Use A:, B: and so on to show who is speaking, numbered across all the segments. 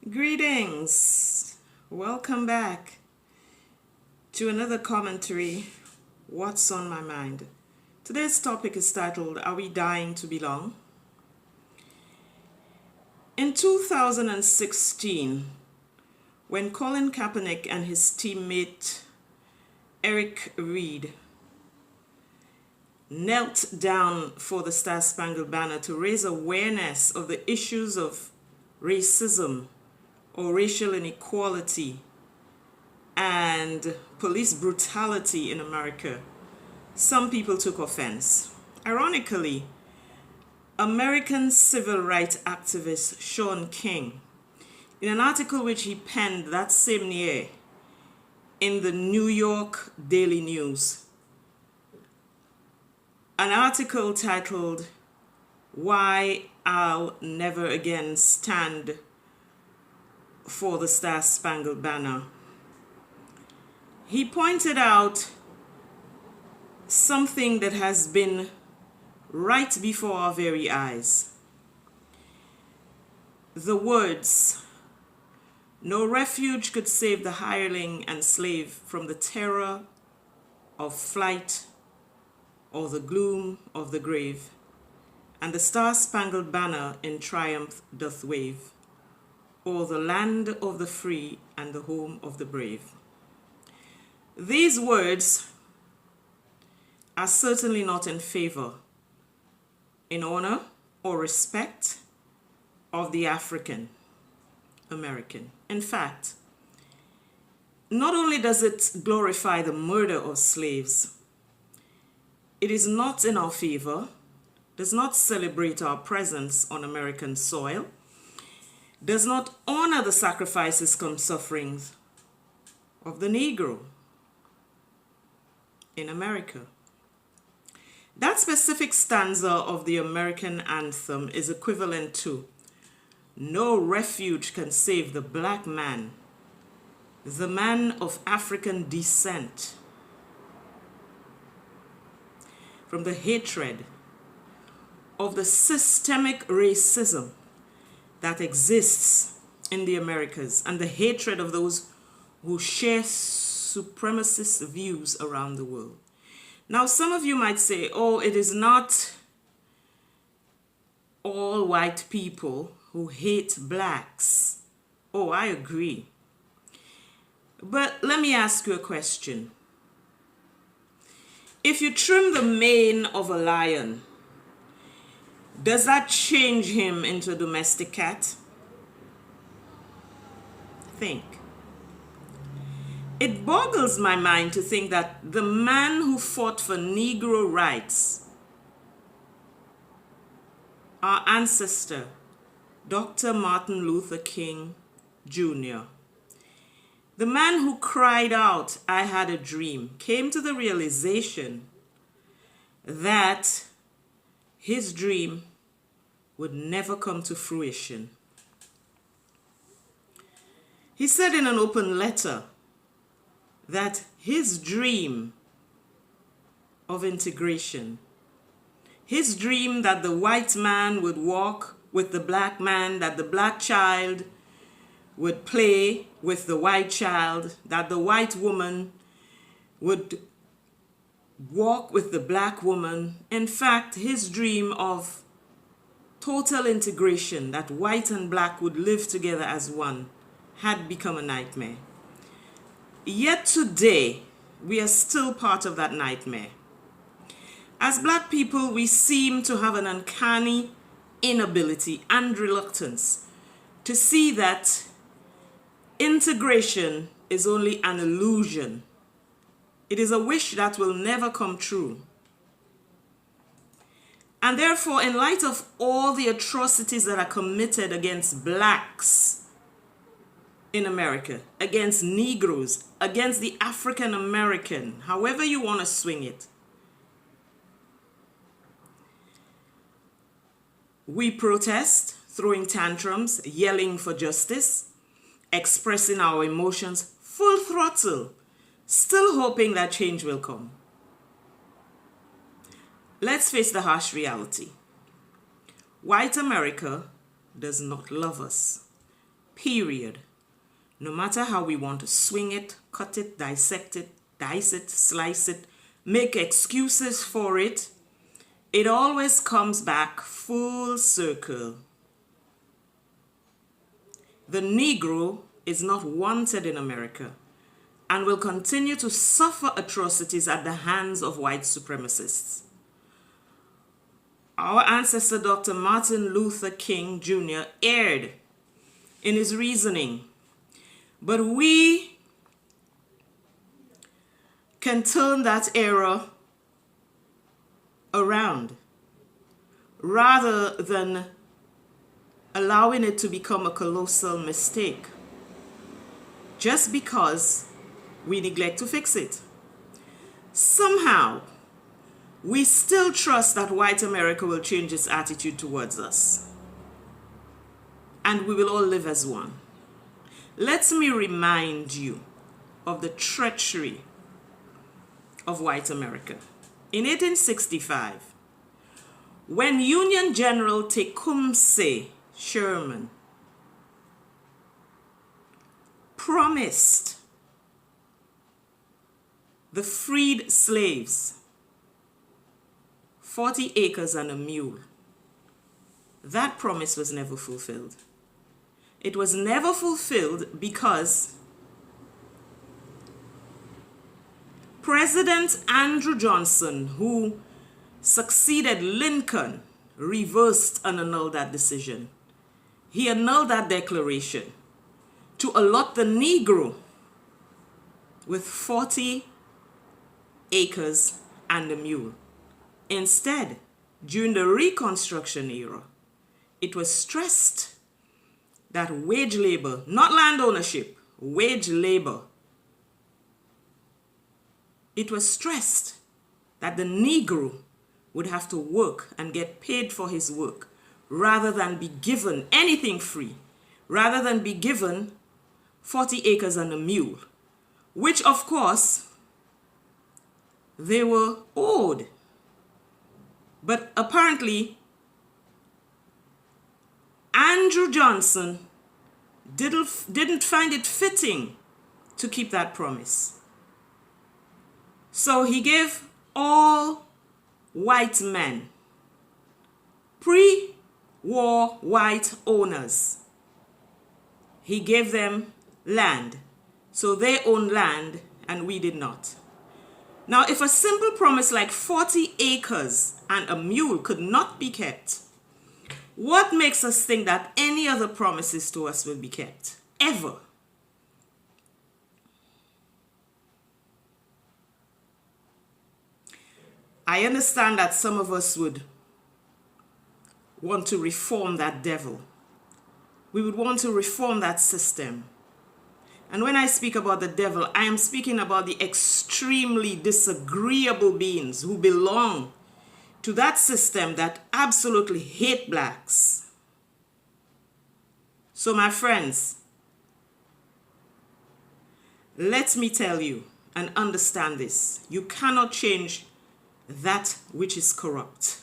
A: Greetings. Welcome back to another commentary, What's on My Mind. Today's topic is titled, Are We Dying to Belong? In 2016, when Colin Kaepernick and his teammate Eric Reed knelt down for the Star-Spangled Banner to raise awareness of the issues of racism or racial inequality and police brutality in America, some people took offense. Ironically, American civil rights activist Shaun King, in an article which he penned that same year in the New York Daily News, an article titled, Why I'll Never Again Stand for the Star-Spangled Banner. He pointed out something that has been right before our very eyes. The words, "No refuge could save the hireling and slave from the terror of flight or the gloom of the grave, and the Star-Spangled Banner in triumph doth wave, or the land of the free and the home of the brave." These words are certainly not in favor, in honor or respect of the African American. In fact, not only does it glorify the murder of slaves, it is not in our favor, does not celebrate our presence on American soil, does not honor the sacrifices and sufferings of the Negro in America. That specific stanza of the American anthem is equivalent to, "No refuge can save the black man, the man of African descent, from the hatred of the systemic racism that exists in the Americas and the hatred of those who share supremacist views around the world." Now, some of you might say, oh, it is not all white people who hate blacks. Oh, I agree. But let me ask you a question. If you trim the mane of a lion, does that change him into a domestic cat? Think. It boggles my mind to think that the man who fought for Negro rights, our ancestor, Dr. Martin Luther King Jr., the man who cried out, "I had a dream," came to the realization that his dream would never come to fruition. He said in an open letter that his dream of integration, his dream that the white man would walk with the black man, that the black child would play with the white child, that the white woman would walk with the black woman. In fact, his dream of total integration, that white and black would live together as one, had become a nightmare. Yet today, we are still part of that nightmare. As black people, we seem to have an uncanny inability and reluctance to see that integration is only an illusion. It is a wish that will never come true. And therefore, in light of all the atrocities that are committed against blacks in America, against Negroes, against the African American, however you want to swing it, we protest, throwing tantrums, yelling for justice, expressing our emotions full throttle, still hoping that change will come. Let's face the harsh reality. White America does not love us. period. No matter how we want to swing it, cut it, dissect it, dice it, slice it, make excuses for it, it always comes back full circle. The Negro is not wanted in America and will continue to suffer atrocities at the hands of white supremacists. Our ancestor Dr. Martin Luther King Jr. erred in his reasoning, but we can turn that error around rather than allowing it to become a colossal mistake just because we neglect to fix it. Somehow, we still trust that white America will change its attitude towards us, and we will all live as one. Let me remind you of the treachery of white America. In 1865, when Union General Tecumseh Sherman promised the freed slaves 40 acres and a mule, that promise was never fulfilled. It was never fulfilled because President Andrew Johnson, who succeeded Lincoln, reversed and annulled that decision. He annulled that declaration to allot the Negro with 40 acres and a mule. Instead, during the Reconstruction era, it was stressed that wage labor, not land ownership, wage labor, it was stressed that the Negro would have to work and get paid for his work rather than be given anything free, rather than be given 40 acres and a mule, which of course they were owed. But apparently, Andrew Johnson didn't find it fitting to keep that promise. So he gave all white men, pre-war white owners, he gave them land. So they owned land and we did not. Now, if a simple promise like 40 acres and a mule could not be kept, what makes us think that any other promises to us will be kept? Ever. I understand that some of us would want to reform that devil. We would want to reform that system. And when I speak about the devil, I am speaking about the extremely disagreeable beings who belong to that system that absolutely hate blacks. So my friends, let me tell you and understand this. You cannot change that which is corrupt.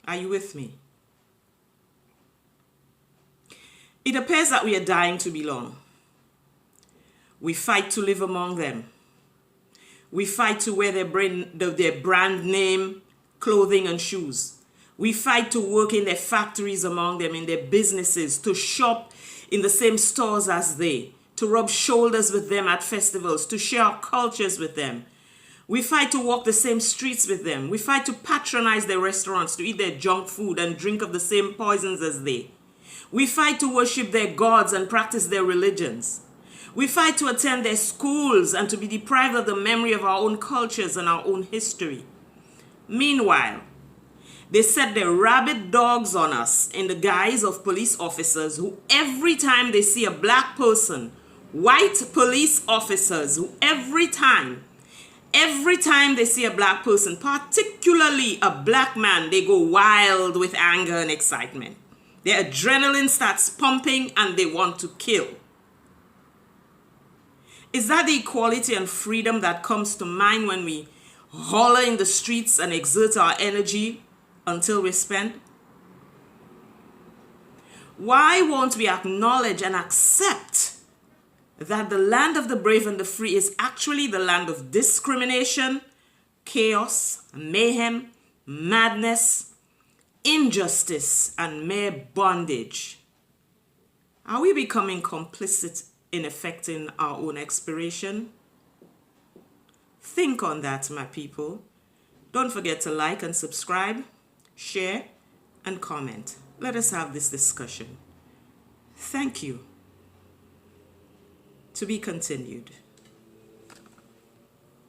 A: Are you with me? It appears that we are dying to belong. We fight to live among them. We fight to wear their brand name clothing and shoes. We fight to work in their factories among them, in their businesses, to shop in the same stores as they, to rub shoulders with them at festivals, to share our cultures with them. We fight to walk the same streets with them. We fight to patronize their restaurants, to eat their junk food and drink of the same poisons as they. We fight to worship their gods and practice their religions. We fight to attend their schools and to be deprived of the memory of our own cultures and our own history. Meanwhile, they set their rabid dogs on us in the guise of police officers who every time they see a black person, white police officers who every time they see a black person, particularly a black man, they go wild with anger and excitement. Their adrenaline starts pumping and they want to kill. Is that the equality and freedom that comes to mind when we holler in the streets and exert our energy until we're spent? Why won't we acknowledge and accept that the land of the brave and the free is actually the land of discrimination, chaos, mayhem, madness, injustice, and mere bondage? Are we becoming complicit in affecting our own expiration? Think on that, my people. Don't forget to like and subscribe, share, and comment. Let us have this discussion. Thank you. To be continued.